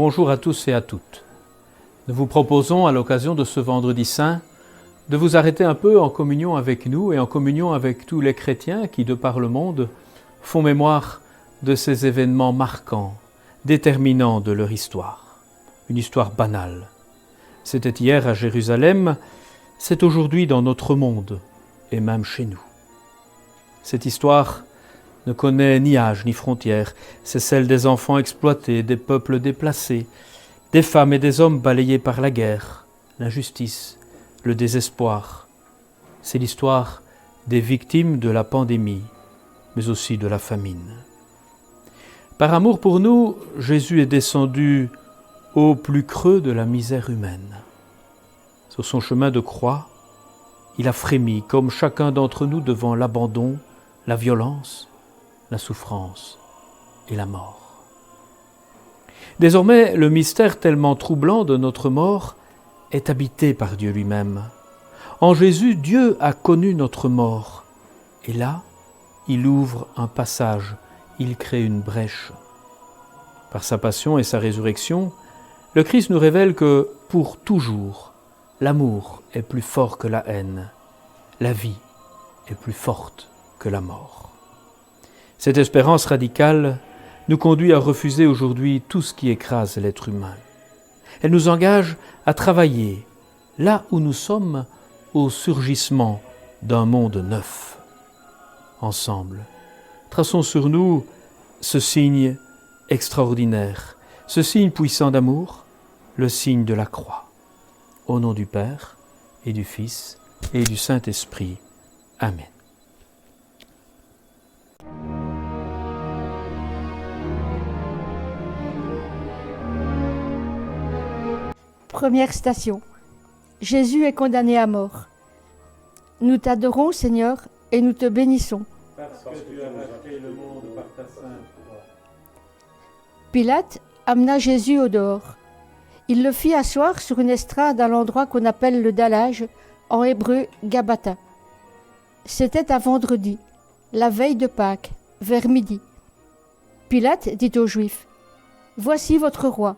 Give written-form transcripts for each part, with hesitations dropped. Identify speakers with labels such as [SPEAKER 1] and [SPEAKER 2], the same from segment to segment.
[SPEAKER 1] Bonjour à tous et à toutes. Nous vous proposons, à l'occasion de ce Vendredi Saint, de vous arrêter un peu en communion avec nous et en communion avec tous les chrétiens qui, de par le monde, font mémoire de ces événements marquants, déterminants de leur histoire. Une histoire banale. C'était hier à Jérusalem, c'est aujourd'hui dans notre monde et même chez nous. Cette histoire ne connaît ni âge ni frontières, c'est celle des enfants exploités, des peuples déplacés, des femmes et des hommes balayés par la guerre, l'injustice, le désespoir. C'est l'histoire des victimes de la pandémie, mais aussi de la famine. Par amour pour nous, Jésus est descendu au plus creux de la misère humaine. Sur son chemin de croix, il a frémi comme chacun d'entre nous devant l'abandon, la violence, la souffrance et la mort. Désormais, le mystère tellement troublant de notre mort est habité par Dieu lui-même. En Jésus, Dieu a connu notre mort. Et là, il ouvre un passage, il crée une brèche. Par sa passion et sa résurrection, le Christ nous révèle que, pour toujours, l'amour est plus fort que la haine, la vie est plus forte que la mort. Cette espérance radicale nous conduit à refuser aujourd'hui tout ce qui écrase l'être humain. Elle nous engage à travailler, là où nous sommes, au surgissement d'un monde neuf. Ensemble, traçons sur nous ce signe extraordinaire, ce signe puissant d'amour, le signe de la croix. Au nom du Père et du Fils et du Saint-Esprit. Amen.
[SPEAKER 2] Première station. Jésus est condamné à mort. Nous t'adorons, Seigneur, et nous te bénissons.
[SPEAKER 1] Parce que tu as racheté le monde par ta sainte croix.
[SPEAKER 2] Pilate amena Jésus au dehors. Il le fit asseoir sur une estrade à l'endroit qu'on appelle le dallage, en hébreu Gabbatha. C'était un vendredi, la veille de Pâques, vers midi. Pilate dit aux Juifs : « Voici votre roi. »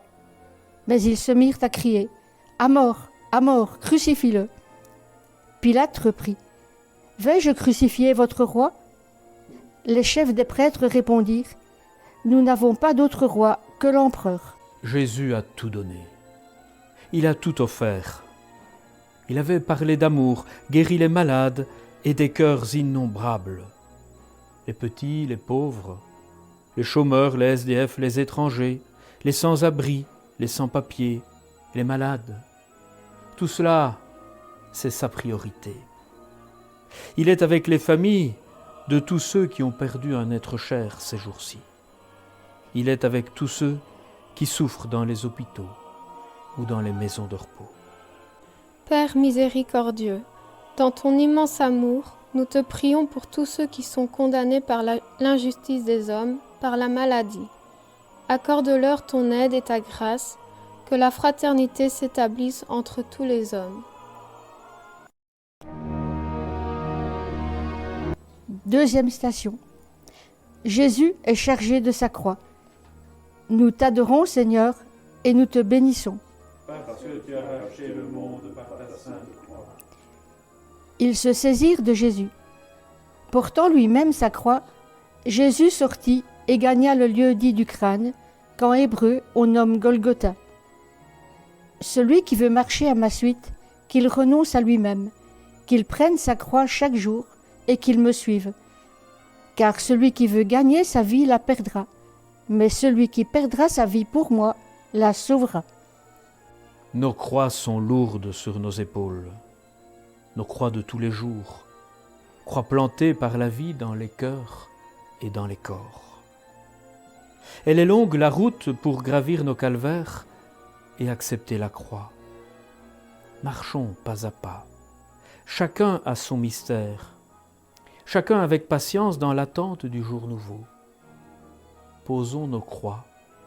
[SPEAKER 2] Mais ils se mirent à crier : « À mort, crucifie-le !» Pilate reprit : « Vais-je crucifier votre roi ?» Les chefs des prêtres répondirent : « Nous n'avons pas d'autre roi que l'empereur. »
[SPEAKER 1] Jésus a tout donné. Il a tout offert. Il avait parlé d'amour, guéri les malades et des cœurs innombrables. Les petits, les pauvres, les chômeurs, les SDF, les étrangers, les sans-abri, les sans-papiers, les malades. Tout cela, c'est sa priorité. Il est avec les familles de tous ceux qui ont perdu un être cher ces jours-ci. Il est avec tous ceux qui souffrent dans les hôpitaux ou dans les maisons de repos.
[SPEAKER 3] Père miséricordieux, dans ton immense amour, nous te prions pour tous ceux qui sont condamnés par l'injustice des hommes, par la maladie. Accorde-leur ton aide et ta grâce, que la fraternité s'établisse entre tous les hommes.
[SPEAKER 2] Deuxième station. Jésus est chargé de sa croix. Nous t'adorons, Seigneur, et nous te bénissons.
[SPEAKER 1] Parce que tu as racheté le monde par ta sainte croix.
[SPEAKER 2] Ils se saisirent de Jésus. Portant lui-même sa croix, Jésus sortit et gagna le lieu dit du crâne, qu'en hébreu on nomme Golgotha. Celui qui veut marcher à ma suite, qu'il renonce à lui-même, qu'il prenne sa croix chaque jour et qu'il me suive. Car celui qui veut gagner sa vie la perdra, mais celui qui perdra sa vie pour moi la sauvera.
[SPEAKER 1] Nos croix sont lourdes sur nos épaules, nos croix de tous les jours, croix plantées par la vie dans les cœurs et dans les corps. Elle est longue la route pour gravir nos calvaires et accepter la croix. Marchons pas à pas, chacun a son mystère, chacun avec patience dans l'attente du jour nouveau. Posons nos croix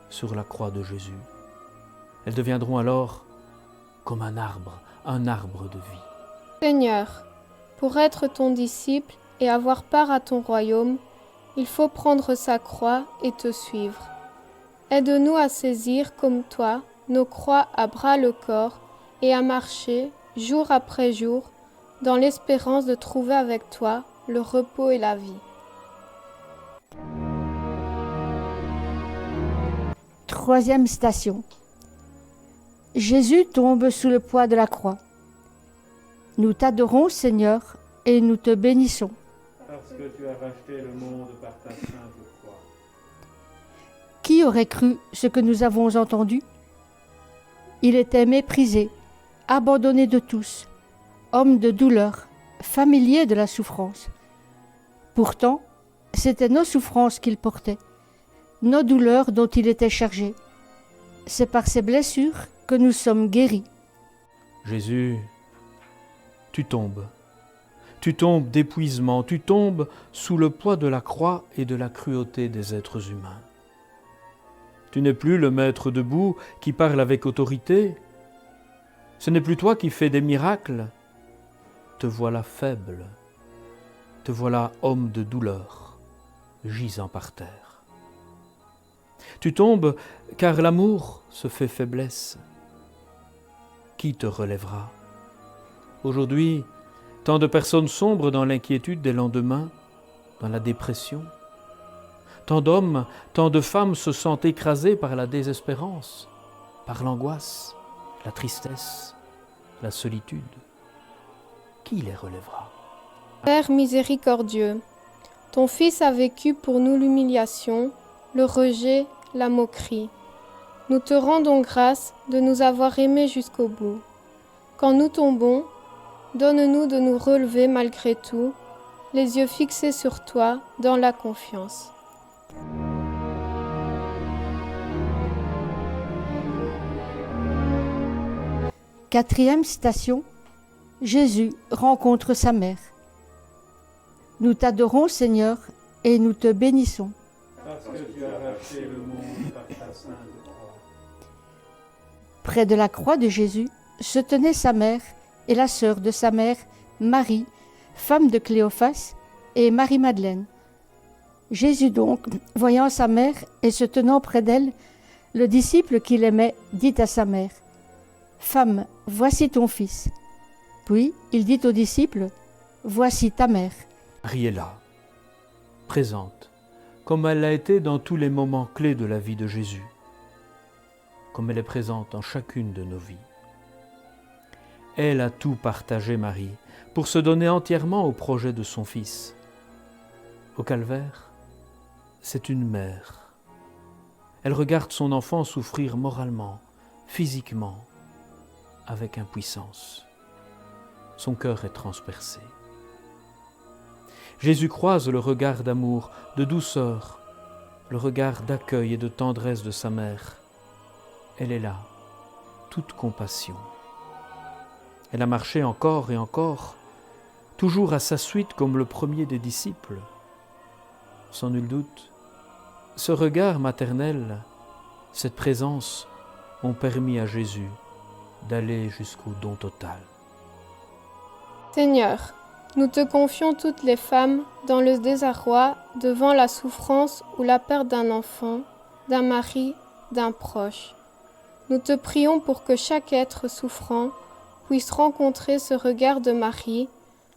[SPEAKER 1] sur la croix de Jésus. Elles deviendront alors comme un arbre de vie.
[SPEAKER 3] Seigneur, pour être ton disciple et avoir part à ton royaume, il faut prendre sa croix et te suivre. Aide-nous à saisir, comme toi, nos croix à bras le corps et à marcher, jour après jour, dans l'espérance de trouver avec toi le repos et la vie.
[SPEAKER 2] Troisième station. Jésus tombe sous le poids de la croix. Nous t'adorons, Seigneur, et nous te bénissons.
[SPEAKER 1] Parce que tu as racheté le monde par ta sainte croix.
[SPEAKER 2] Qui aurait cru ce que nous avons entendu? Il était méprisé, abandonné de tous, homme de douleur, familier de la souffrance. Pourtant, c'étaient nos souffrances qu'il portait, nos douleurs dont il était chargé. C'est par ses blessures que nous sommes guéris.
[SPEAKER 1] Jésus, tu tombes. Tu tombes d'épuisement, tu tombes sous le poids de la croix et de la cruauté des êtres humains. Tu n'es plus le maître debout qui parle avec autorité. Ce n'est plus toi qui fais des miracles. Te voilà faible. Te voilà homme de douleur, gisant par terre. Tu tombes car l'amour se fait faiblesse. Qui te relèvera? Aujourd'hui, tant de personnes sombrent dans l'inquiétude des lendemains, dans la dépression. Tant d'hommes, tant de femmes se sentent écrasés par la désespérance, par l'angoisse, la tristesse, la solitude. Qui les relèvera?
[SPEAKER 3] Père miséricordieux, ton Fils a vécu pour nous l'humiliation, le rejet, la moquerie. Nous te rendons grâce de nous avoir aimés jusqu'au bout. Quand nous tombons, donne-nous de nous relever malgré tout, les yeux fixés sur toi dans la confiance.
[SPEAKER 2] Quatrième station. Jésus rencontre sa mère. Nous t'adorons, Seigneur, et nous te bénissons.
[SPEAKER 1] Parce que tu as racheté le monde par ta sainte croix.
[SPEAKER 2] Près de la croix de Jésus se tenaient sa mère et la sœur de sa mère, Marie, femme de Cléophas, et Marie-Madeleine. Jésus donc, voyant sa mère et se tenant près d'elle, le disciple qu'il aimait dit à sa mère, « Femme, voici ton fils. » Puis il dit au disciple, « Voici ta mère. »
[SPEAKER 1] Marie est là, présente, comme elle l'a été dans tous les moments clés de la vie de Jésus, comme elle est présente dans chacune de nos vies. Elle a tout partagé, Marie, pour se donner entièrement au projet de son Fils. Au calvaire, c'est une mère. Elle regarde son enfant souffrir moralement, physiquement, avec impuissance. Son cœur est transpercé. Jésus croise le regard d'amour, de douceur, le regard d'accueil et de tendresse de sa mère. Elle est là, toute compassion. Elle a marché encore et encore, toujours à sa suite comme le premier des disciples. Sans nul doute, ce regard maternel, cette présence ont permis à Jésus d'aller jusqu'au don total.
[SPEAKER 3] Seigneur, nous te confions toutes les femmes dans le désarroi devant la souffrance ou la perte d'un enfant, d'un mari, d'un proche. Nous te prions pour que chaque être souffrant puisse rencontrer ce regard de Marie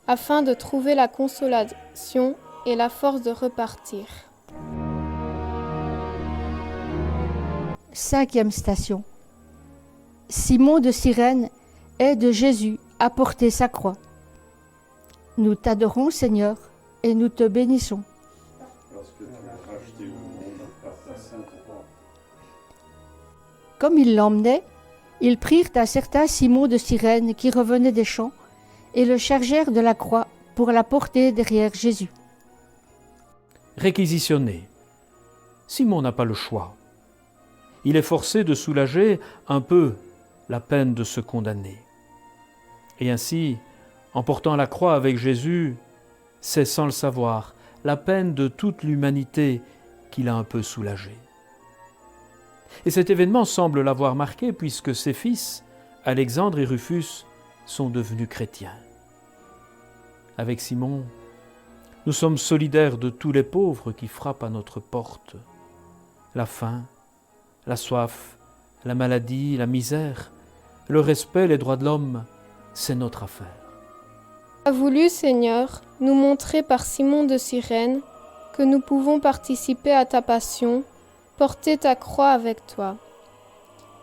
[SPEAKER 3] afin de trouver la consolation et la force de repartir.
[SPEAKER 2] Cinquième station. Simon de Cyrène aide Jésus à porter sa croix. Nous t'adorons, Seigneur, et nous te bénissons.
[SPEAKER 4] Parce que tu as racheté le monde par ta sainte croix.
[SPEAKER 2] Comme ils l'emmenaient, ils prirent un certain Simon de Cyrène qui revenait des champs et le chargèrent de la croix pour la porter derrière Jésus.
[SPEAKER 1] Réquisitionné. Simon n'a pas le choix. Il est forcé de soulager un peu la peine de se condamner. Et ainsi, en portant la croix avec Jésus, c'est sans le savoir la peine de toute l'humanité qu'il a un peu soulagée. Et cet événement semble l'avoir marqué puisque ses fils, Alexandre et Rufus, sont devenus chrétiens. Avec Simon, nous sommes solidaires de tous les pauvres qui frappent à notre porte. La faim, La soif, la maladie, la misère, le respect, les droits de l'homme, c'est notre affaire.
[SPEAKER 3] Tu as voulu, Seigneur, nous montrer par Simon de Cyrène que nous pouvons participer à ta passion, porter ta croix avec toi.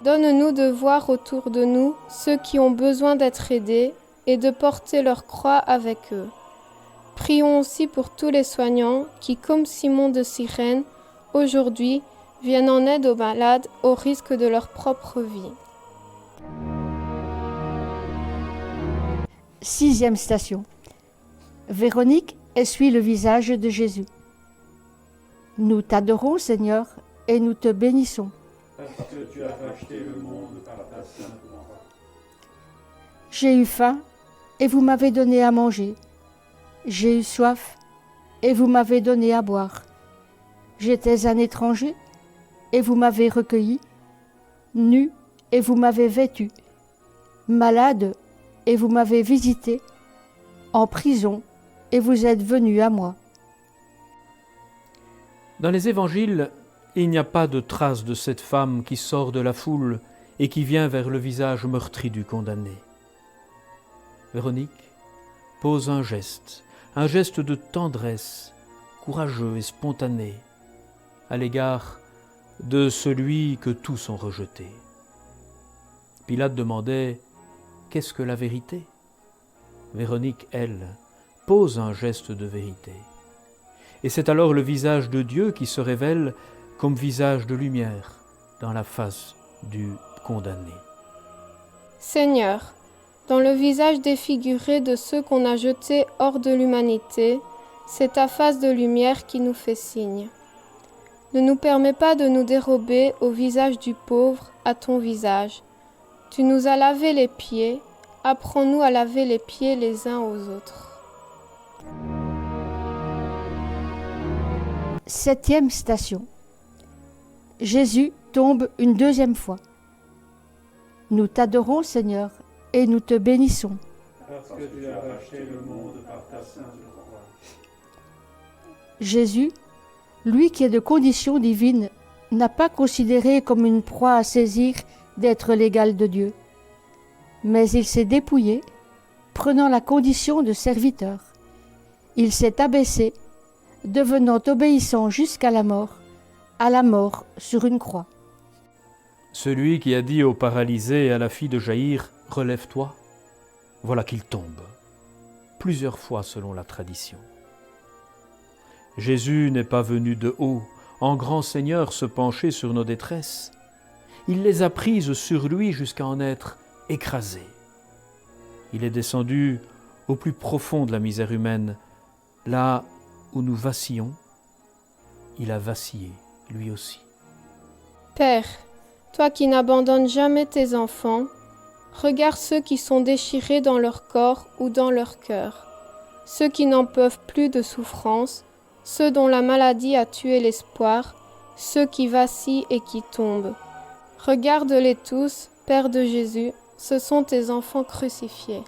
[SPEAKER 3] Donne-nous de voir autour de nous ceux qui ont besoin d'être aidés et de porter leur croix avec eux. Prions aussi pour tous les soignants qui, comme Simon de Cyrène, aujourd'hui, viennent en aide aux malades au risque de leur propre vie.
[SPEAKER 2] 6e station. Véronique essuie le visage de Jésus. Nous t'adorons, Seigneur, et nous te bénissons.
[SPEAKER 4] Parce que tu as racheté le monde par ta sainte croix.
[SPEAKER 2] J'ai eu faim, et vous m'avez donné à manger. J'ai eu soif, et vous m'avez donné à boire. J'étais un étranger, et vous m'avez recueilli. Nu, et vous m'avez vêtu. Malade, et vous m'avez visité. En prison, et vous êtes venu à moi.
[SPEAKER 1] Dans les évangiles, il n'y a pas de trace de cette femme qui sort de la foule et qui vient vers le visage meurtri du condamné. Véronique pose un geste de tendresse, courageux et spontané, à l'égard de celui que tous ont rejeté. Pilate demandait « Qu'est-ce que la vérité ?» Véronique, elle, pose un geste de vérité. Et c'est alors le visage de Dieu qui se révèle comme visage de lumière dans la face du condamné.
[SPEAKER 3] Seigneur, dans le visage défiguré de ceux qu'on a jetés hors de l'humanité, c'est ta face de lumière qui nous fait signe. Ne nous permets pas de nous dérober au visage du pauvre, à ton visage. Tu nous as lavé les pieds, apprends-nous à laver les pieds les uns aux autres.
[SPEAKER 2] 7e station. Jésus tombe une 2e fois. Nous t'adorons, Seigneur, et nous te bénissons.
[SPEAKER 4] Parce que tu as racheté le monde par ta sainte croix.
[SPEAKER 2] Jésus, lui qui est de condition divine, n'a pas considéré comme une proie à saisir d'être l'égal de Dieu. Mais il s'est dépouillé, prenant la condition de serviteur. Il s'est abaissé, devenant obéissant jusqu'à la mort sur une croix.
[SPEAKER 1] Celui qui a dit au paralysé et à la fille de Jaïr « Relève-toi », voilà qu'il tombe, plusieurs fois selon la tradition. Jésus n'est pas venu de haut, en grand Seigneur se pencher sur nos détresses. Il les a prises sur lui jusqu'à en être écrasé. Il est descendu au plus profond de la misère humaine, là où nous vacillons, il a vacillé, lui aussi.
[SPEAKER 3] Père, toi qui n'abandonnes jamais tes enfants, regarde ceux qui sont déchirés dans leur corps ou dans leur cœur, ceux qui n'en peuvent plus de souffrance, ceux dont la maladie a tué l'espoir, ceux qui vacillent et qui tombent. Regarde-les tous, Père de Jésus, ce sont tes enfants crucifiés.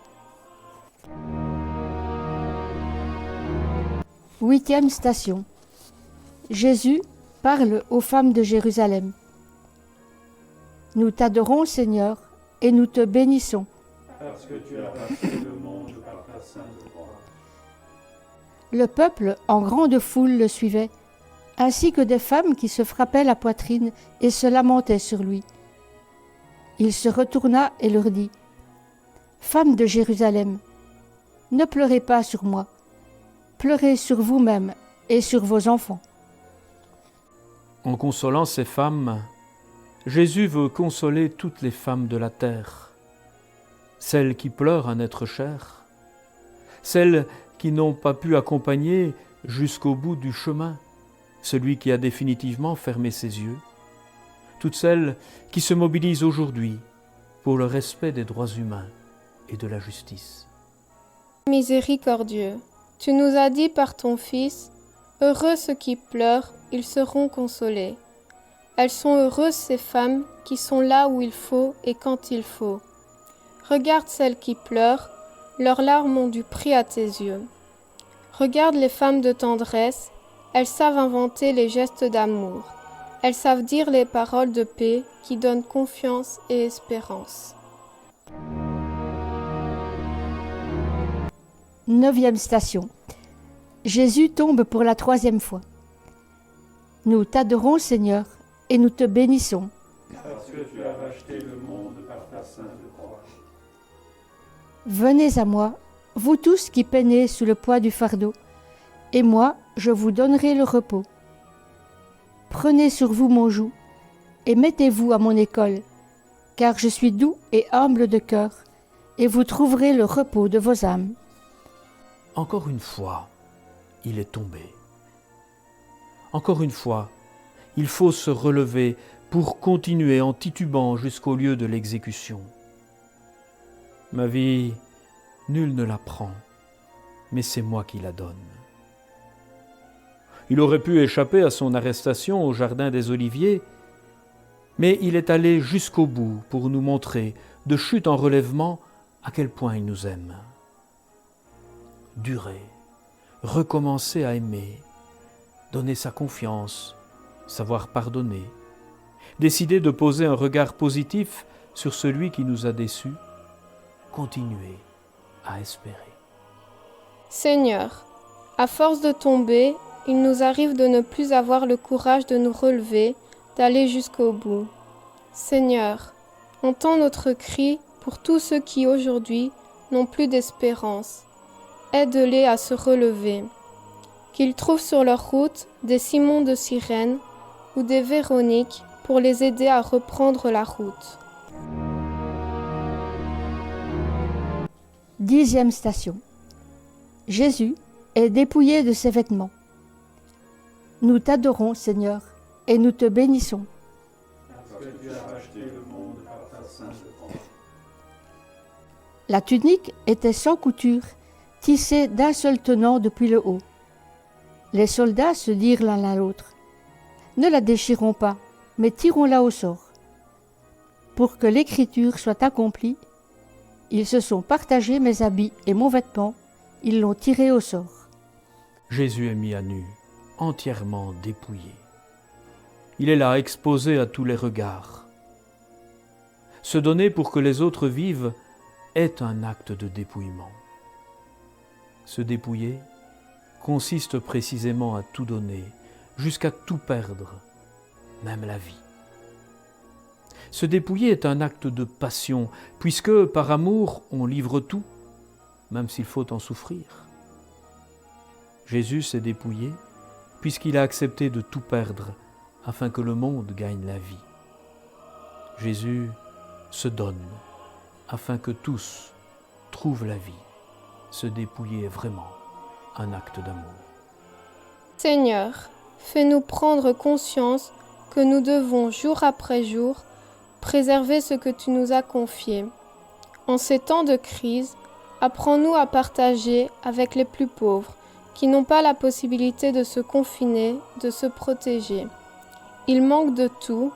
[SPEAKER 2] 8e station. Jésus parle aux femmes de Jérusalem. Nous t'adorons, Seigneur, et nous te bénissons.
[SPEAKER 4] Parce que tu as racheté le monde par ta sainte croix.
[SPEAKER 2] Le peuple, en grande foule, le suivait, ainsi que des femmes qui se frappaient la poitrine et se lamentaient sur lui. Il se retourna et leur dit : « Femmes de Jérusalem, ne pleurez pas sur moi, pleurez sur vous-même et sur vos enfants. »
[SPEAKER 1] En consolant ces femmes, Jésus veut consoler toutes les femmes de la terre, celles qui pleurent un être cher, celles qui n'ont pas pu accompagner jusqu'au bout du chemin celui qui a définitivement fermé ses yeux, toutes celles qui se mobilisent aujourd'hui pour le respect des droits humains et de la justice.
[SPEAKER 3] Miséricordieux, tu nous as dit par ton Fils, « Heureux ceux qui pleurent, ils seront consolés. » Elles sont heureuses ces femmes qui sont là où il faut et quand il faut. Regarde celles qui pleurent, leurs larmes ont du prix à tes yeux. Regarde les femmes de tendresse, elles savent inventer les gestes d'amour. Elles savent dire les paroles de paix qui donnent confiance et espérance.
[SPEAKER 2] 9e station. Jésus tombe pour la 3e fois. Nous t'adorons, Seigneur, et nous te bénissons.
[SPEAKER 4] Parce que tu as racheté le monde par ta sainte croix.
[SPEAKER 2] Venez à moi, vous tous qui peinez sous le poids du fardeau, et moi, je vous donnerai le repos. Prenez sur vous mon joug, et mettez-vous à mon école, car je suis doux et humble de cœur, et vous trouverez le repos de vos âmes.
[SPEAKER 1] Encore une fois, il est tombé. Encore une fois, il faut se relever pour continuer en titubant jusqu'au lieu de l'exécution. Ma vie, nul ne la prend, mais c'est moi qui la donne. Il aurait pu échapper à son arrestation au Jardin des Oliviers, mais il est allé jusqu'au bout pour nous montrer, de chute en relèvement, à quel point il nous aime. Durer, recommencer à aimer, donner sa confiance, savoir pardonner, décider de poser un regard positif sur celui qui nous a déçus, continuer à espérer.
[SPEAKER 3] Seigneur, à force de tomber, il nous arrive de ne plus avoir le courage de nous relever, d'aller jusqu'au bout. Seigneur, entends notre cri pour tous ceux qui aujourd'hui n'ont plus d'espérance. Aide-les à se relever. Qu'ils trouvent sur leur route des Simon de Cyrène ou des Véroniques pour les aider à reprendre la route.
[SPEAKER 2] 10e station. Jésus est dépouillé de ses vêtements. Nous t'adorons, Seigneur, et nous te bénissons.
[SPEAKER 4] Parce que tu as racheté le monde par ta sainte croix.
[SPEAKER 2] La tunique était sans couture, tissée d'un seul tenant depuis le haut. Les soldats se dirent l'un à l'autre: ne la déchirons pas, mais tirons-la au sort. Pour que l'écriture soit accomplie, ils se sont partagés mes habits et mon vêtement, ils l'ont tiré au sort.
[SPEAKER 1] Jésus est mis à nu, entièrement dépouillé. Il est là, exposé à tous les regards. Se donner pour que les autres vivent est un acte de dépouillement. Se dépouiller consiste précisément à tout donner, jusqu'à tout perdre, même la vie. Se dépouiller est un acte de passion, puisque par amour on livre tout, même s'il faut en souffrir. Jésus s'est dépouillé, puisqu'il a accepté de tout perdre, afin que le monde gagne la vie. Jésus se donne, afin que tous trouvent la vie. Se dépouiller est vraiment un acte d'amour.
[SPEAKER 3] Seigneur, fais-nous prendre conscience que nous devons jour après jour préserver ce que tu nous as confié. En ces temps de crise, apprends-nous à partager avec les plus pauvres qui n'ont pas la possibilité de se confiner, de se protéger. Ils manquent de tout,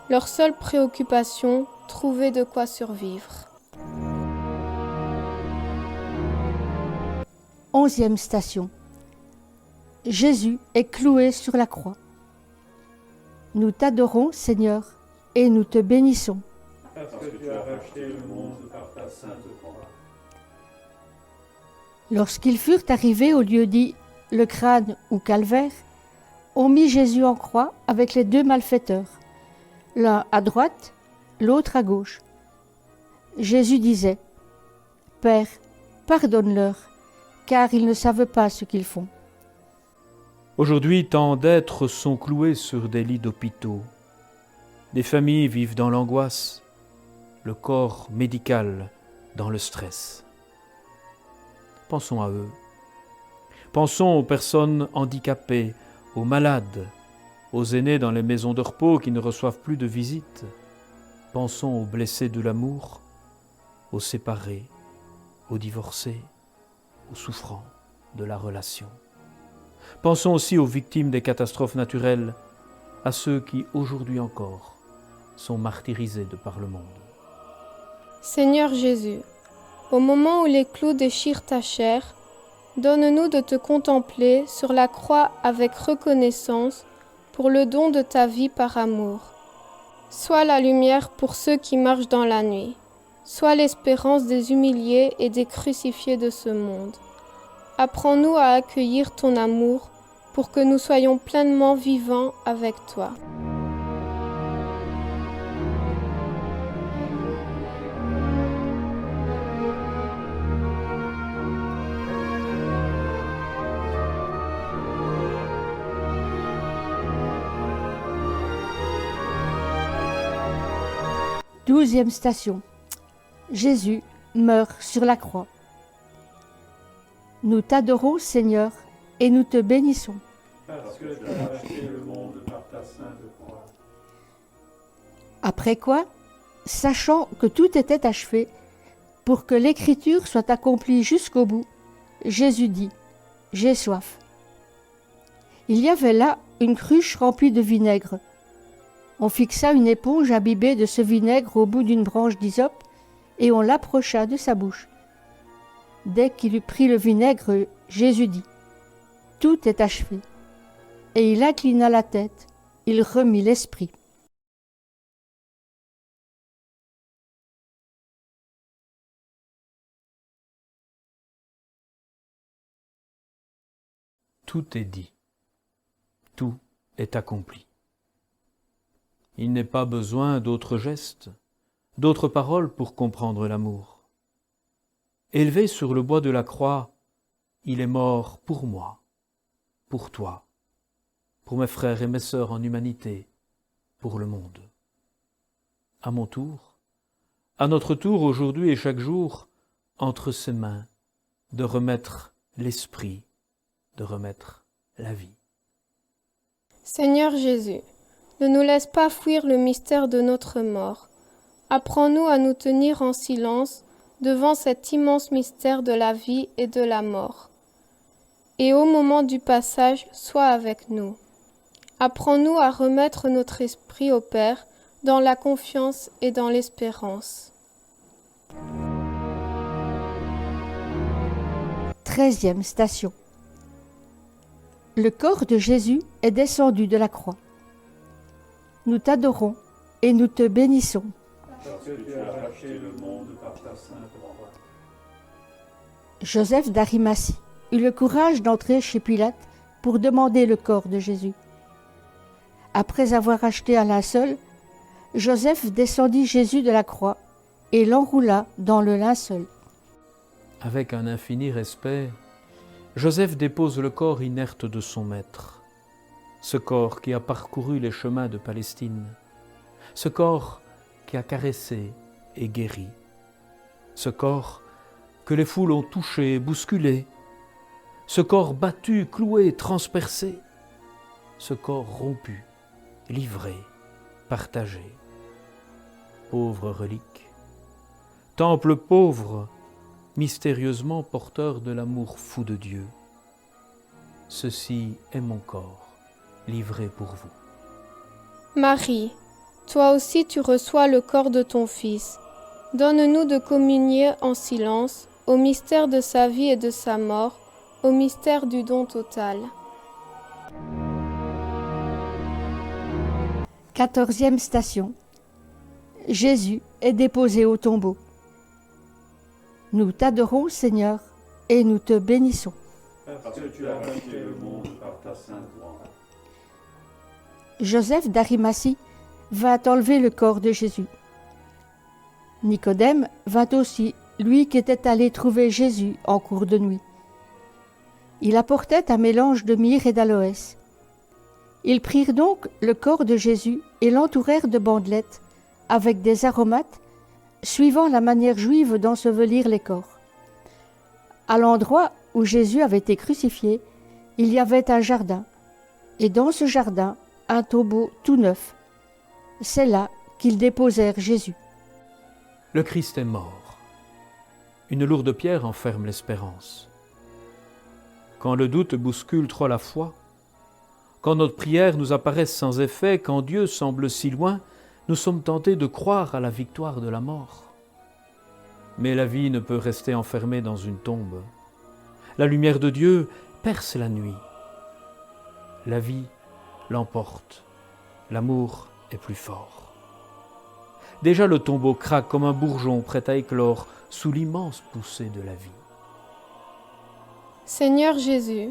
[SPEAKER 3] leur seule préoccupation, trouver de quoi survivre.
[SPEAKER 2] 11e station. Jésus est cloué sur la croix. Nous t'adorons, Seigneur, et nous te bénissons.
[SPEAKER 4] Parce que tu as racheté le monde par ta sainte croix.
[SPEAKER 2] Lorsqu'ils furent arrivés au lieu dit le crâne ou calvaire, on mit Jésus en croix avec les 2 malfaiteurs, l'un à droite, l'autre à gauche. Jésus disait: Père, pardonne-leur, car ils ne savent pas ce qu'ils font.
[SPEAKER 1] Aujourd'hui, tant d'êtres sont cloués sur des lits d'hôpitaux. Des familles vivent dans l'angoisse, le corps médical dans le stress. Pensons à eux. Pensons aux personnes handicapées, aux malades, aux aînés dans les maisons de repos qui ne reçoivent plus de visites. Pensons aux blessés de l'amour, aux séparés, aux divorcés, aux souffrants de la relation. Pensons aussi aux victimes des catastrophes naturelles, à ceux qui, aujourd'hui encore, sont martyrisés de par le monde.
[SPEAKER 3] Seigneur Jésus, au moment où les clous déchirent ta chair, donne-nous de te contempler sur la croix avec reconnaissance pour le don de ta vie par amour. Sois la lumière pour ceux qui marchent dans la nuit. Sois l'espérance des humiliés et des crucifiés de ce monde. Apprends-nous à accueillir ton amour pour que nous soyons pleinement vivants avec toi.
[SPEAKER 2] Douzième station. Jésus meurt sur la croix. Nous t'adorons, Seigneur, et nous te bénissons.
[SPEAKER 4] Parce que tu as racheté le monde par ta sainte croix.
[SPEAKER 2] Après quoi, sachant que tout était achevé, pour que l'écriture soit accomplie jusqu'au bout, Jésus dit : « J'ai soif. » Il y avait là une cruche remplie de vinaigre. On fixa une éponge imbibée de ce vinaigre au bout d'une branche d'hysope et on l'approcha de sa bouche. Dès qu'il eut pris le vinaigre, Jésus dit : « Tout est achevé. » Et il inclina la tête, il remit l'esprit.
[SPEAKER 1] Tout est dit. Tout est accompli. Il n'est pas besoin d'autres gestes, d'autres paroles pour comprendre l'amour. Élevé sur le bois de la croix, il est mort pour moi, pour toi, pour mes frères et mes sœurs en humanité, pour le monde. À mon tour, à notre tour aujourd'hui et chaque jour, entre ses mains, de remettre l'esprit, de remettre la vie.
[SPEAKER 3] Seigneur Jésus, ne nous laisse pas fuir le mystère de notre mort. Apprends-nous à nous tenir en silence devant cet immense mystère de la vie et de la mort. Et au moment du passage, sois avec nous. Apprends-nous à remettre notre esprit au Père dans la confiance et dans l'espérance.
[SPEAKER 2] 13e station. Le corps de Jésus est descendu de la croix. Nous t'adorons et nous te bénissons.
[SPEAKER 4] Parce que tu as racheté le monde par ta sainte croix.
[SPEAKER 2] Joseph d'Arimathie eut le courage d'entrer chez Pilate pour demander le corps de Jésus. Après avoir acheté un linceul, Joseph descendit Jésus de la croix et l'enroula dans le linceul.
[SPEAKER 1] Avec un infini respect, Joseph dépose le corps inerte de son maître. Ce corps qui a parcouru les chemins de Palestine, ce corps qui a caressé et guéri, ce corps que les foules ont touché, bousculé, ce corps battu, cloué, transpercé, ce corps rompu, livré, partagé. Pauvre relique, temple pauvre, mystérieusement porteur de l'amour fou de Dieu. Ceci est mon corps, livré pour vous.
[SPEAKER 3] Marie, toi aussi tu reçois le corps de ton Fils. Donne-nous de communier en silence au mystère de sa vie et de sa mort, au mystère du don total.
[SPEAKER 2] 14e station. Jésus est déposé au tombeau. Nous t'adorons, Seigneur, et nous te bénissons.
[SPEAKER 4] Parce que tu as racheté le monde par ta sainte croix.
[SPEAKER 2] Joseph d'Arimathie vint enlever le corps de Jésus. Nicodème vint aussi, lui qui était allé trouver Jésus en cours de nuit. Il apportait un mélange de myrrhe et d'aloès. Ils prirent donc le corps de Jésus et l'entourèrent de bandelettes avec des aromates, suivant la manière juive d'ensevelir les corps. À l'endroit où Jésus avait été crucifié, il y avait un jardin, et dans ce jardin, un tombeau tout neuf. C'est là qu'ils déposèrent Jésus.
[SPEAKER 1] Le Christ est mort. Une lourde pierre enferme l'espérance. Quand le doute bouscule trop la foi, quand notre prière nous apparaît sans effet, quand Dieu semble si loin, nous sommes tentés de croire à la victoire de la mort. Mais la vie ne peut rester enfermée dans une tombe. La lumière de Dieu perce la nuit. La vie l'emporte. L'amour est plus fort. Déjà le tombeau craque comme un bourgeon prêt à éclore sous l'immense poussée de la vie.
[SPEAKER 3] Seigneur Jésus,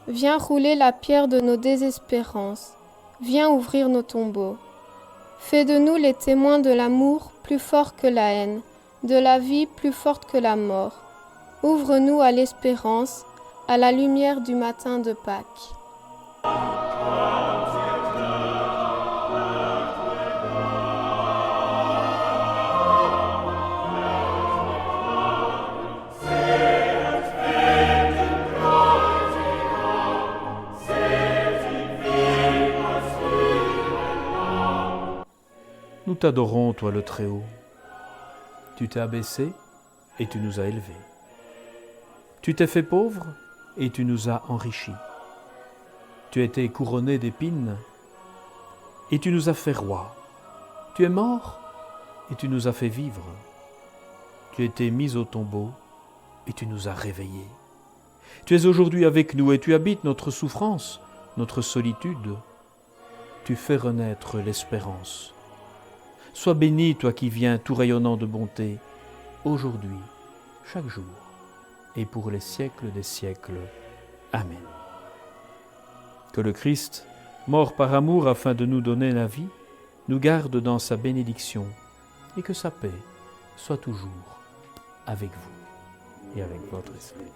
[SPEAKER 3] viens rouler la pierre de nos désespérances, viens ouvrir nos tombeaux. Fais de nous les témoins de l'amour plus fort que la haine, de la vie plus forte que la mort. Ouvre-nous à l'espérance, à la lumière du matin de Pâques.
[SPEAKER 1] Nous t'adorons, toi le Très-Haut. Tu t'es abaissé et tu nous as élevés. Tu t'es fait pauvre et tu nous as enrichis. Tu as été couronné d'épines et tu nous as fait rois. Tu es mort et tu nous as fait vivre. Tu as été mis au tombeau et tu nous as réveillés. Tu es aujourd'hui avec nous et tu habites notre souffrance, notre solitude. Tu fais renaître l'espérance. Sois béni, toi qui viens tout rayonnant de bonté, aujourd'hui, chaque jour, et pour les siècles des siècles. Amen. Que le Christ, mort par amour afin de nous donner la vie, nous garde dans sa bénédiction, et que sa paix soit toujours avec vous et avec votre esprit.